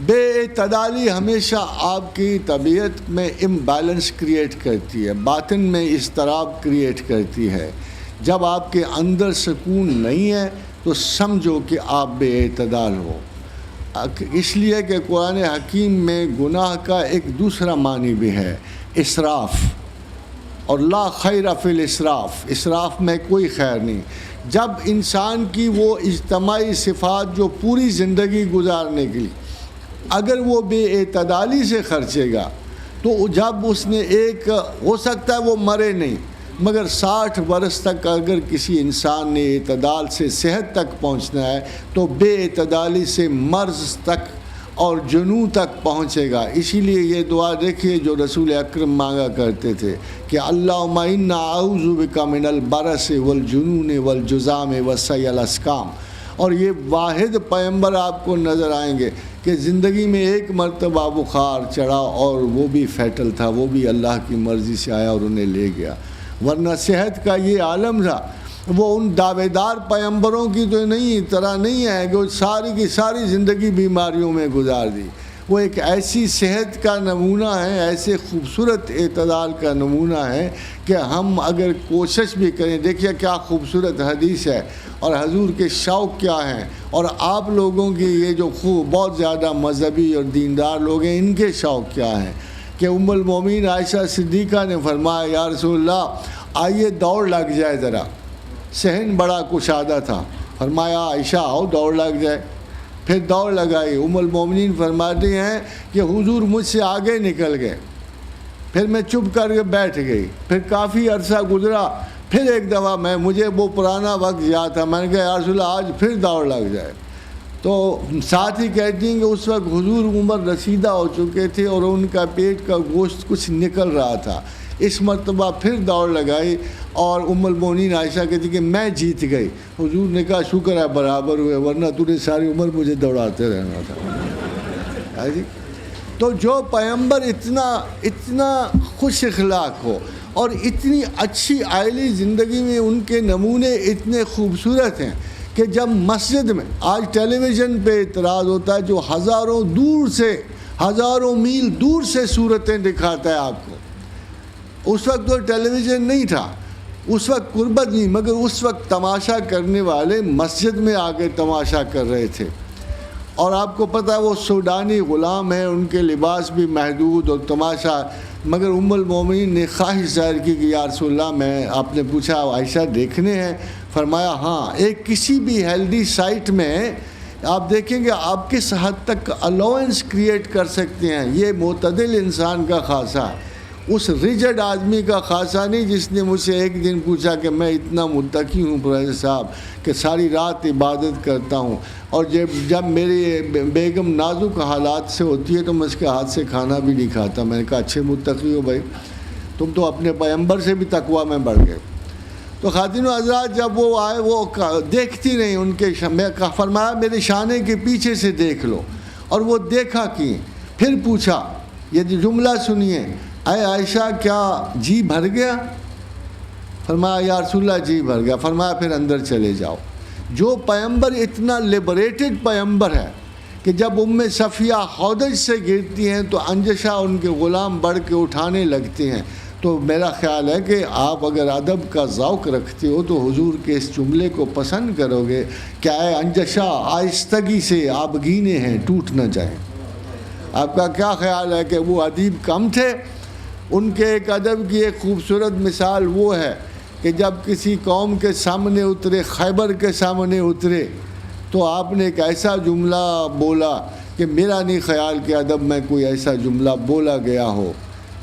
بے اعتدالی ہمیشہ آپ کی طبیعت میں امبیلنس کریٹ کرتی ہے، باطن میں اضطراب کریٹ کرتی ہے۔ جب آپ کے اندر سکون نہیں ہے تو سمجھو کہ آپ بے اعتدال ہو۔ اس لیے کہ قرآن حکیم میں گناہ کا ایک دوسرا معنی بھی ہے، اسراف، اور لا خیر فی الاسراف، اسراف میں کوئی خیر نہیں۔ جب انسان کی وہ اجتماعی صفات جو پوری زندگی گزارنے کے لیے اگر وہ بے اعتدالی سے خرچے گا تو جب اس نے ایک، ہو سکتا ہے وہ مرے نہیں، مگر 60 برس تک اگر کسی انسان نے اعتدال سے صحت تک پہنچنا ہے تو بے اعتدالی سے مرض تک اور جنون تک پہنچے گا۔ اسی لیے یہ دعا دیکھیے جو رسول اکرم مانگا کرتے تھے کہ اللہم انا اعوذ بک من البرص والجنون والجذام وسیء الاسقام۔ اور یہ واحد پیغمبر آپ کو نظر آئیں گے کہ زندگی میں ایک مرتبہ بخار چڑھا اور وہ بھی فیٹل تھا، وہ بھی اللہ کی مرضی سے آیا اور انہیں لے گیا، ورنہ صحت کا یہ عالم تھا۔ وہ ان دعوے دار پیغمبروں کی تو طرح نہیں ہے کہ وہ ساری کی ساری زندگی بیماریوں میں گزار دی۔ وہ ایک ایسی صحت کا نمونہ ہے، ایسے خوبصورت اعتدال کا نمونہ ہے کہ ہم اگر کوشش بھی کریں، دیکھیے کیا خوبصورت حدیث ہے اور حضور کے شوق کیا ہیں، اور آپ لوگوں کی یہ جو بہت زیادہ مذہبی اور دیندار لوگ ہیں ان کے شوق کیا ہیں کہ ام المومنین عائشہ صدیقہ نے فرمایا یا رسول اللہ آئیے دوڑ لگ جائے ذرا۔ صحن بڑا کشادہ تھا، فرمایا عائشہ آؤ دوڑ لگ جائے۔ پھر دوڑ لگائی۔ ام المومنین فرماتی ہیں کہ حضور مجھ سے آگے نکل گئے، پھر میں چپ کر کے بیٹھ گئی، پھر کافی عرصہ گزرا، پھر ایک دفعہ مجھے وہ پرانا وقت یاد تھا، میں نے کہا یا رسول اللہ آج پھر دوڑ لگ جائے۔ تو ساتھ ہی کہتی ہیں کہ اس وقت حضور عمر رسیدہ ہو چکے تھے اور ان کا پیٹ کا گوشت کچھ نکل رہا تھا۔ اس مرتبہ پھر دوڑ لگائی اور ام المومنین عائشہ کہتی کہ میں جیت گئی۔ حضور نے کہا شکر ہے برابر ہوئے، ورنہ تو نے ساری عمر مجھے دوڑاتے رہنا تھا۔ تو جو پیغمبر اتنا خوش اخلاق ہو اور اتنی اچھی عائلی زندگی میں ان کے نمونے اتنے خوبصورت ہیں کہ جب مسجد میں آج ٹیلی ویژن پہ اعتراض ہوتا ہے جو ہزاروں میل دور سے صورتیں دکھاتا ہے آپ کو، اس وقت تو ٹیلی ویژن نہیں تھا، اس وقت قربت نہیں، مگر اس وقت تماشا کرنے والے مسجد میں آ کے تماشا کر رہے تھے۔ اور آپ کو پتہ ہے وہ سوڈانی غلام ہیں، ان کے لباس بھی محدود اور تماشا، مگر ام المومنین نے خواہش ظاہر کی کہ یا رسول اللہ آپ نے پوچھا عائشہ دیکھنے ہیں؟ فرمایا ہاں۔ ایک کسی بھی ہیلدی سائٹ میں آپ دیکھیں گے آپ کس حد تک الاؤنس کریٹ کر سکتے ہیں، یہ معتدل انسان کا خاصہ ہے، اس ریجڈ آدمی کا خاصہ نہیں جس نے مجھ سے ایک دن پوچھا کہ میں اتنا متقی ہوں پروفیسر صاحب کہ ساری رات عبادت کرتا ہوں، اور جب میری بیگم نازک حالات سے ہوتی ہے تو میں اس کے ہاتھ سے کھانا بھی نہیں کھاتا۔ میں نے کہا اچھے متقی ہو بھائی، تم تو اپنے پیغمبر سے بھی تقویٰ میں بڑھ گئے۔ تو خواتین و حضرات جب وہ آئے وہ دیکھتی نہیں ان کے میں فرمایا میرے شانے کے پیچھے سے دیکھ لو، اور وہ دیکھا کی، پھر پوچھا یہ جملہ سنیے، اے عائشہ کیا جی بھر گیا؟ فرمایا یا رسول اللہ جی بھر گیا۔ فرمایا پھر اندر چلے جاؤ۔ جو پیغمبر اتنا لیبریٹڈ پیغمبر ہے کہ جب ام صفیہ ہودج سے گرتی ہیں تو انجشہ ان کے غلام بڑھ کے اٹھانے لگتے ہیں، تو میرا خیال ہے کہ آپ اگر ادب کا ذوق رکھتے ہو تو حضور کے اس جملے کو پسند کرو گے کہ اے انجشہ آہستگی سے آپ گینے ہیں ٹوٹ نہ جائیں۔ آپ کا کیا خیال ہے کہ وہ ادیب کم تھے؟ ان کے ایک ادب کی ایک خوبصورت مثال وہ ہے کہ جب کسی قوم کے سامنے اترے، خیبر کے سامنے اترے، تو آپ نے ایک ایسا جملہ بولا کہ میرا نہیں خیال کہ ادب میں کوئی ایسا جملہ بولا گیا ہو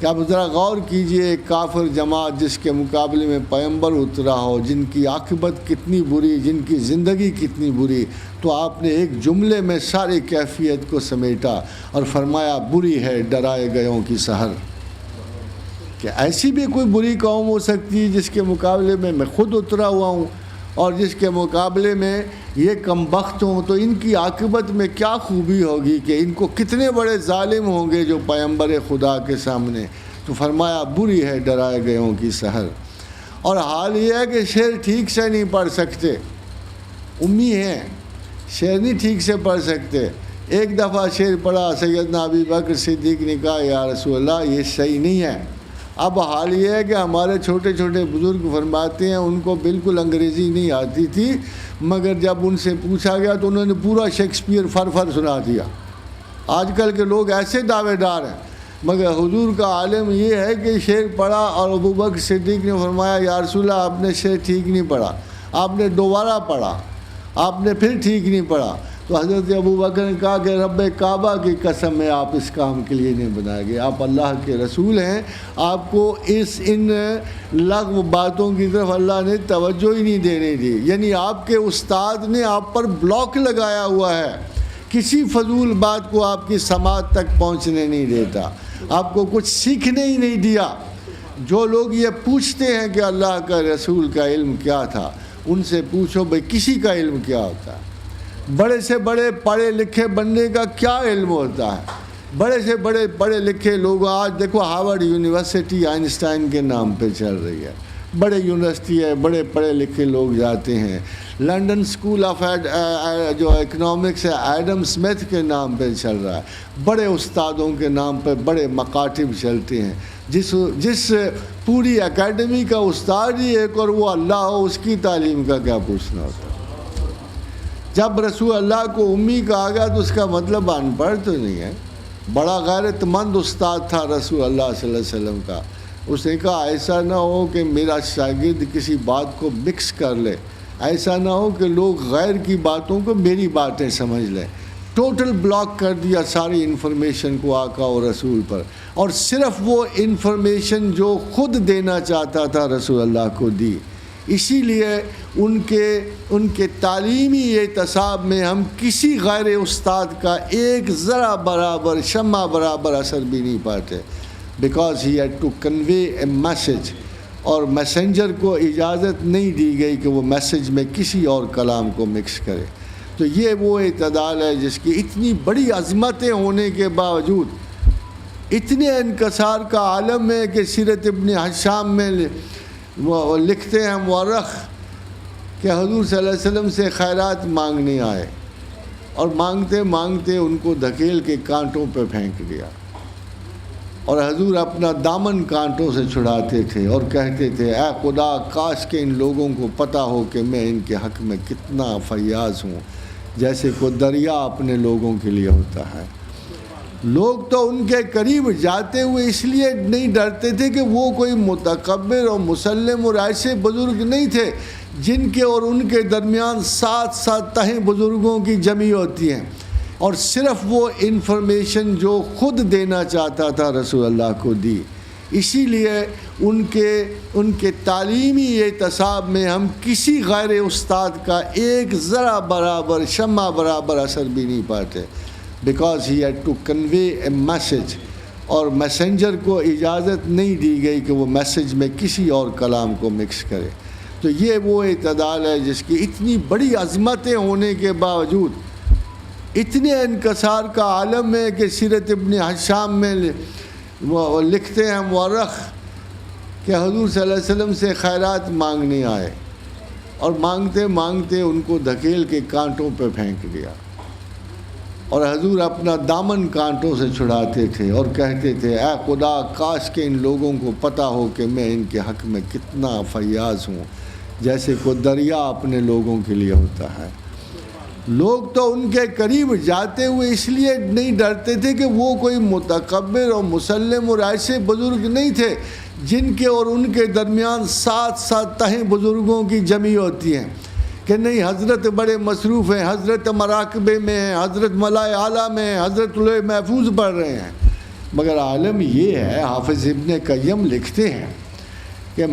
کہ آپ ذرا غور کیجئے، ایک کافر جماعت جس کے مقابلے میں پیغمبر اترا ہو، جن کی عاقبت کتنی بری، جن کی زندگی کتنی بری، تو آپ نے ایک جملے میں ساری کیفیت کو سمیٹا اور فرمایا بری ہے ڈرائے گئوں کی سحر۔ کہ ایسی بھی کوئی بری قوم ہو سکتی ہے جس کے مقابلے میں خود اترا ہوا ہوں، اور جس کے مقابلے میں یہ کم بخت ہوں، تو ان کی عاقبت میں کیا خوبی ہوگی کہ ان کو کتنے بڑے ظالم ہوں گے جو پیغمبر خدا کے سامنے۔ تو فرمایا بری ہے ڈرائے گئوں کی سحر۔ اور حال یہ ہے کہ شعر ٹھیک سے نہیں پڑھ سکتے، امی ہیں، شعر نہیں ٹھیک سے پڑھ سکتے، ایک دفعہ شعر پڑھا، سیدنا ابی بکر صدیق نے کہا یا رسول اللہ یہ صحیح نہیں ہے۔ اب حال یہ ہے کہ ہمارے چھوٹے چھوٹے بزرگ فرماتے ہیں ان کو بالکل انگریزی نہیں آتی تھی، مگر جب ان سے پوچھا گیا تو انہوں نے پورا شیکسپیئر فر سنا دیا۔ آج کل کے لوگ ایسے دعوے دار ہیں، مگر حضور کا عالم یہ ہے کہ شعر پڑھا اور ابو بکر صدیق نے فرمایا یا رسول اللہ آپ نے شعر ٹھیک نہیں پڑھا، آپ نے دوبارہ پڑھا، آپ نے پھر ٹھیک نہیں پڑھا۔ تو حضرت ابو بکر نے کہا کہ رب کعبہ کی قسم ہے آپ اس کام کے لیے نہیں بنائے گئے، آپ اللہ کے رسول ہیں، آپ کو ان لغو باتوں کی طرف اللہ نے توجہ ہی نہیں دینے دی۔ یعنی آپ کے استاد نے آپ پر بلاک لگایا ہوا ہے، کسی فضول بات کو آپ کی سماعت تک پہنچنے نہیں دیتا، آپ کو کچھ سیکھنے ہی نہیں دیا۔ جو لوگ یہ پوچھتے ہیں کہ اللہ کا رسول کا علم کیا تھا، ان سے پوچھو بھئی کسی کا علم کیا ہوتا ہے؟ بڑے سے بڑے پڑھے لکھے بندے کا کیا علم ہوتا ہے؟ بڑے سے بڑے پڑھے لکھے لوگ، آج دیکھو ہارورڈ یونیورسٹی آئنسٹائن کے نام پہ چل رہی ہے، بڑے یونیورسٹی ہے، بڑے پڑھے لکھے لوگ جاتے ہیں۔ لنڈن اسکول آف جو اکنامکس ہے ایڈم اسمتھ کے نام پہ چل رہا ہے، بڑے استادوں کے نام پہ بڑے مکاتب چلتے ہیں۔ جس پوری اکیڈمی کا استاد ہی ایک اور وہ اللہ ہو، اس کی تعلیم کا کیا پوچھنا ہوتا ہے؟ جب رسول اللہ کو امی کہا گیا تو اس کا مطلب ان پڑھ تو نہیں ہے۔ بڑا غیرت مند استاد تھا رسول اللہ صلی اللہ علیہ وسلم کا، اس نے کہا ایسا نہ ہو کہ میرا شاگرد کسی بات کو مکس کر لے، ایسا نہ ہو کہ لوگ غیر کی باتوں کو میری باتیں سمجھ لیں۔ ٹوٹل بلاک کر دیا ساری انفارمیشن کو آقا اور رسول پر، اور صرف وہ انفارمیشن جو خود دینا چاہتا تھا رسول اللہ کو دی۔ اسی لیے ان کے تعلیمی اعتصاب میں ہم کسی غیر استاد کا ایک ذرا برابر شمع برابر اثر بھی نہیں پاتے، because he had to convey a message, اور میسنجر کو اجازت نہیں دی گئی کہ وہ میسج میں کسی اور کلام کو مکس کرے۔ تو یہ وہ اعتدال ہے جس کی اتنی بڑی عظمتیں ہونے کے باوجود اتنے انکسار کا عالم ہے کہ سیرت ابن ہشام میں وہ لکھتے ہیں مورخ کہ حضور صلی اللہ علیہ وسلم سے خیرات مانگنے آئے، اور مانگتے مانگتے ان کو دھکیل کے کانٹوں پہ پھینک دیا، اور حضور اپنا دامن کانٹوں سے چھڑاتے تھے اور کہتے تھے اے خدا کاش کہ ان لوگوں کو پتہ ہو کہ میں ان کے حق میں کتنا فیاض ہوں، جیسے کوئی دریا اپنے لوگوں کے لیے ہوتا ہے۔ لوگ تو ان کے قریب جاتے ہوئے اس لیے نہیں ڈرتے تھے کہ وہ کوئی متکبر اور مسلم اور ایسے بزرگ نہیں تھے جن کے اور ان کے درمیان 7 تہیں بزرگوں کی جمی ہوتی ہیں، اور صرف وہ انفارمیشن جو خود دینا چاہتا تھا رسول اللہ کو دی۔ اسی لیے ان کے تعلیمی اعتصاب میں ہم کسی غیر استاد کا ایک ذرا برابر شمع برابر اثر بھی نہیں پاتے، because he had to convey a message, اور میسنجر کو اجازت نہیں دی گئی کہ وہ میسج میں کسی اور کلام کو مکس کرے۔ تو یہ وہ اعتدال ہے جس کی اتنی بڑی عظمتیں ہونے کے باوجود اتنے انکسار کا عالم ہے کہ سیرت ابن ہشام میں وہ لکھتے ہیں مورخ کہ حضور صلی اللہ علیہ وسلم سے خیرات مانگنے آئے، اور مانگتے مانگتے ان کو دھکیل کے کانٹوں پہ پھینک دیا، اور حضور اپنا دامن کانٹوں سے چھڑاتے تھے اور کہتے تھے اے خدا کاش کہ ان لوگوں کو پتہ ہو کہ میں ان کے حق میں کتنا فیاض ہوں، جیسے کوئی دریا اپنے لوگوں کے لیے ہوتا ہے۔ لوگ تو ان کے قریب جاتے ہوئے اس لیے نہیں ڈرتے تھے کہ وہ کوئی متکبر اور مسلم اور ایسے بزرگ نہیں تھے جن کے اور ان کے درمیان 7 تہیں بزرگوں کی جمی ہوتی ہیں، کہ نہیں حضرت بڑے مصروف ہیں، حضرت مراقبے میں ہیں، حضرت ملائے اعلیٰ میں ہیں، حضرت لوح محفوظ پڑھ رہے ہیں۔ مگر عالم یہ ہے، حافظ ابن قیم لکھتے ہیں کہ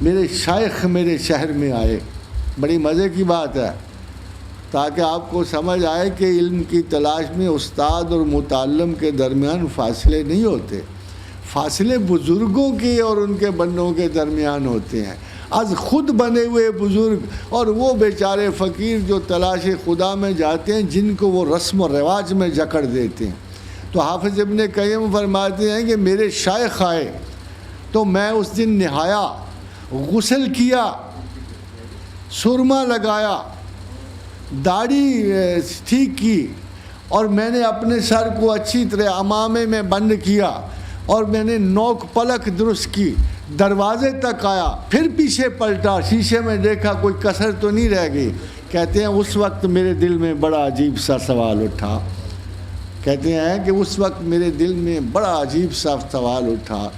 میرے شیخ میرے شہر میں آئے، بڑی مزے کی بات ہے، تاکہ آپ کو سمجھ آئے کہ علم کی تلاش میں استاد اور متعلم کے درمیان فاصلے نہیں ہوتے، فاصلے بزرگوں کے اور ان کے بندوں کے درمیان ہوتے ہیں۔ از خود بنے ہوئے بزرگ اور وہ بیچارے فقیر جو تلاش خدا میں جاتے ہیں، جن کو وہ رسم و رواج میں جکڑ دیتے ہیں۔ تو حافظ ابن قیم فرماتے ہیں کہ میرے شیخ آئے تو میں اس دن نہایا، غسل کیا، سرما لگایا، داڑھی ٹھیک کی، اور میں نے اپنے سر کو اچھی طرح امامے میں بند کیا اور میں نے نوک پلک درست کی، دروازے تک آیا، پھر پیچھے پلٹا، شیشے میں دیکھا کوئی کسر تو نہیں رہ گئی۔ کہتے ہیں اس وقت میرے دل میں بڑا عجیب سا سوال اٹھا، کہتے ہیں کہ اس وقت میرے دل میں بڑا عجیب سا سوال اٹھا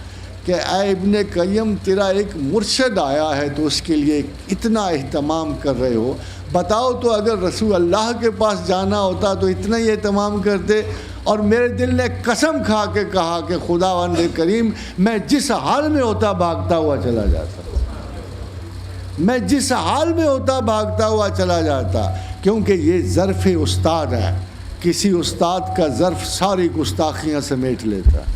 کہ اے ابن قیم، تیرا ایک مرشد آیا ہے تو اس کے لیے اتنا اہتمام کر رہے ہو، بتاؤ تو اگر رسول اللہ کے پاس جانا ہوتا تو اتنا ہی اہتمام کرتے۔ اور میرے دل نے قسم کھا کے کہا کہ خداوند کریم، میں جس حال میں ہوتا بھاگتا ہوا چلا جاتا، میں جس حال میں ہوتا بھاگتا ہوا چلا جاتا، کیونکہ یہ ظرف استاد ہے۔ کسی استاد کا ظرف ساری گستاخیاں سمیٹ لیتا ہے،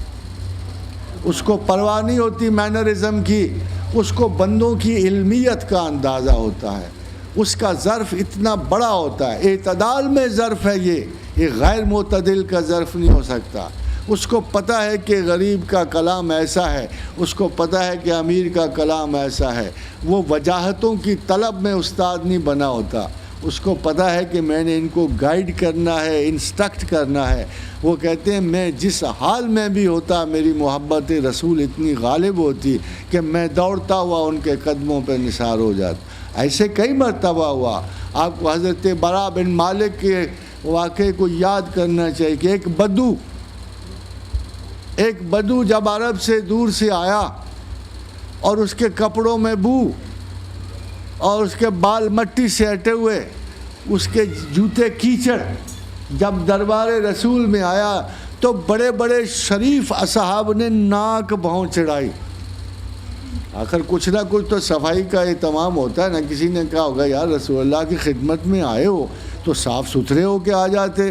اس کو پرواہ نہیں ہوتی مینرزم کی، اس کو بندوں کی علمیت کا اندازہ ہوتا ہے، اس کا ظرف اتنا بڑا ہوتا ہے، اعتدال میں ظرف ہے یہ غیر معتدل کا ظرف نہیں ہو سکتا۔ اس کو پتہ ہے کہ غریب کا کلام ایسا ہے، اس کو پتہ ہے کہ امیر کا کلام ایسا ہے، وہ وجاہتوں کی طلب میں استاد نہیں بنا ہوتا، اس کو پتہ ہے کہ میں نے ان کو گائیڈ کرنا ہے، انسٹرکٹ کرنا ہے۔ وہ کہتے ہیں میں جس حال میں بھی ہوتا میری محبت رسول اتنی غالب ہوتی کہ میں دوڑتا ہوا ان کے قدموں پہ نثار ہو جاتا۔ ایسے کئی مرتبہ ہوا۔ آپ کو حضرت برا بن مالک کے واقعے کو یاد کرنا چاہیے کہ ایک بدو جب عرب سے دور سے آیا اور اس کے کپڑوں میں بو اور اس کے بال مٹی سے ہٹے ہوئے، اس کے جوتے کیچڑ، جب دربار رسول میں آیا تو بڑے بڑے شریف اصحاب نے ناک بھون چڑھائی۔ آخر کچھ نہ کچھ تو صفائی کا اہتمام ہوتا ہے نا۔ کسی نے کہا ہوگا یار رسول اللہ کی خدمت میں آئے ہو تو صاف ستھرے ہو کے آ جاتے،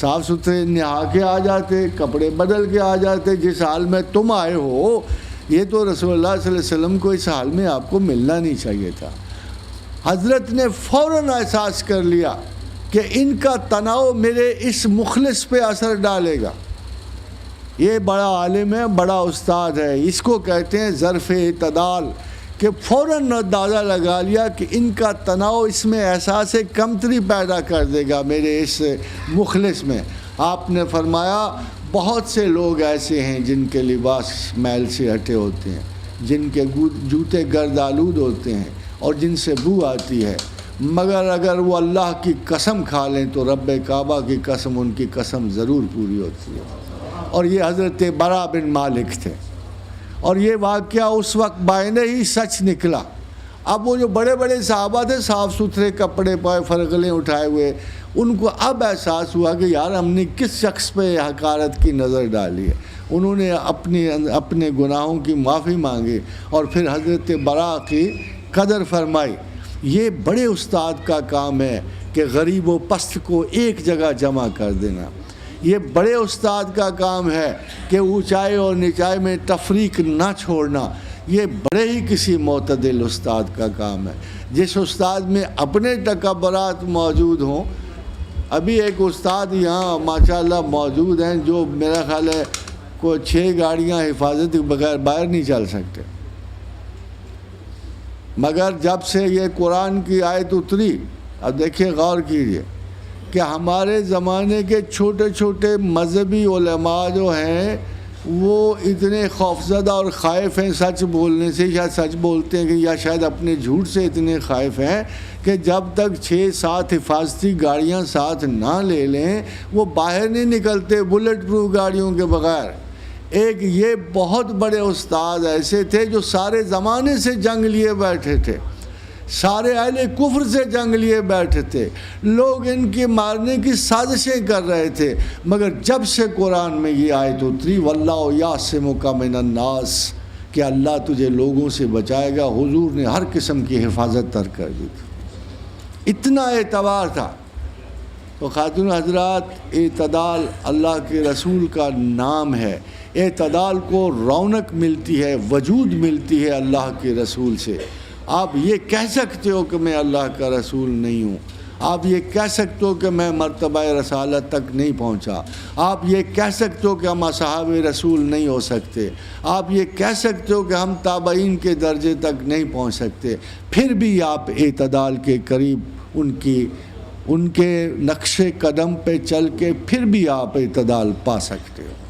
صاف ستھرے نہا کے آ جاتے، کپڑے بدل کے آ جاتے، جس حال میں تم آئے ہو یہ تو رسول اللہ صلی اللہ علیہ وسلم کو اس حال میں آپ کو ملنا نہیں چاہیے تھا۔ حضرت نے فوراً احساس کر لیا کہ ان کا تناؤ میرے اس مخلص پہ اثر ڈالے گا۔ یہ بڑا عالم ہے، بڑا استاد ہے، اس کو کہتے ہیں ظرف اعتدال، کہ فوراً اندازہ لگا لیا کہ ان کا تناؤ اس میں احساس کمتری پیدا کر دے گا میرے اس مخلص میں۔ آپ نے فرمایا بہت سے لوگ ایسے ہیں جن کے لباس میل سے ہٹے ہوتے ہیں، جن کے جوتے گرد آلود ہوتے ہیں اور جن سے بو آتی ہے، مگر اگر وہ اللہ کی قسم کھا لیں تو رب کعبہ کی قسم ان کی قسم ضرور پوری ہوتی ہے۔ اور یہ حضرت برا بن مالک تھے، اور یہ واقعہ اس وقت بائنے ہی سچ نکلا۔ اب وہ جو بڑے بڑے صحابہ تھے صاف ستھرے کپڑے پائے، فرغلیں اٹھائے ہوئے، ان کو اب احساس ہوا کہ یار ہم نے کس شخص پہ حقارت کی نظر ڈالی ہے۔ انہوں نے اپنے گناہوں کی معافی مانگی اور پھر حضرت برا کی قدر فرمائی۔ یہ بڑے استاد کا کام ہے کہ غریب و پست کو ایک جگہ جمع کر دینا۔ یہ بڑے استاد کا کام ہے کہ اونچائی اور نچائی میں تفریق نہ چھوڑنا۔ یہ بڑے ہی کسی معتدل استاد کا کام ہے۔ جس استاد میں اپنے تکبرات موجود ہوں، ابھی ایک استاد یہاں ماشاءاللہ موجود ہیں جو میرا خیال ہے کوئی 6 گاڑیاں حفاظت کے بغیر باہر نہیں چل سکتے، مگر جب سے یہ قرآن کی آیت اتری، اب دیکھیے غور کیجیے کہ ہمارے زمانے کے چھوٹے چھوٹے مذہبی علماء جو ہیں وہ اتنے خوفزدہ اور خائف ہیں سچ بولنے سے، یا سچ بولتے ہیں کہ یا شاید اپنے جھوٹ سے اتنے خائف ہیں کہ جب تک 6-7 حفاظتی گاڑیاں ساتھ نہ لے لیں وہ باہر نہیں نکلتے بلٹ پروف گاڑیوں کے بغیر۔ ایک یہ بہت بڑے استاد ایسے تھے جو سارے زمانے سے جنگ لیے بیٹھے تھے، سارے اہل کفر سے جنگ لیے بیٹھے تھے، لوگ ان کی مارنے کی سازشیں کر رہے تھے، مگر جب سے قرآن میں یہ آیت اتری واللہ یعصمک من الناس، کہ اللہ تجھے لوگوں سے بچائے گا، حضور نے ہر قسم کی حفاظت ترک کر دی تھی۔ اتنا اعتبار تھا۔ تو خاتون حضرات، اعتدال اللہ کے رسول کا نام ہے۔ اعتدال کو رونق ملتی ہے، وجود ملتی ہے اللہ کے رسول سے۔ آپ یہ کہہ سکتے ہو کہ میں اللہ کا رسول نہیں ہوں، آپ یہ کہہ سکتے ہو کہ میں مرتبہ رسالت تک نہیں پہنچا، آپ یہ کہہ سکتے ہو کہ ہم اصحاب رسول نہیں ہو سکتے، آپ یہ کہہ سکتے ہو کہ ہم تابعین کے درجے تک نہیں پہنچ سکتے، پھر بھی آپ اعتدال کے قریب ان کی ان کے نقش قدم پہ چل کے پھر بھی آپ اعتدال پا سکتے ہو۔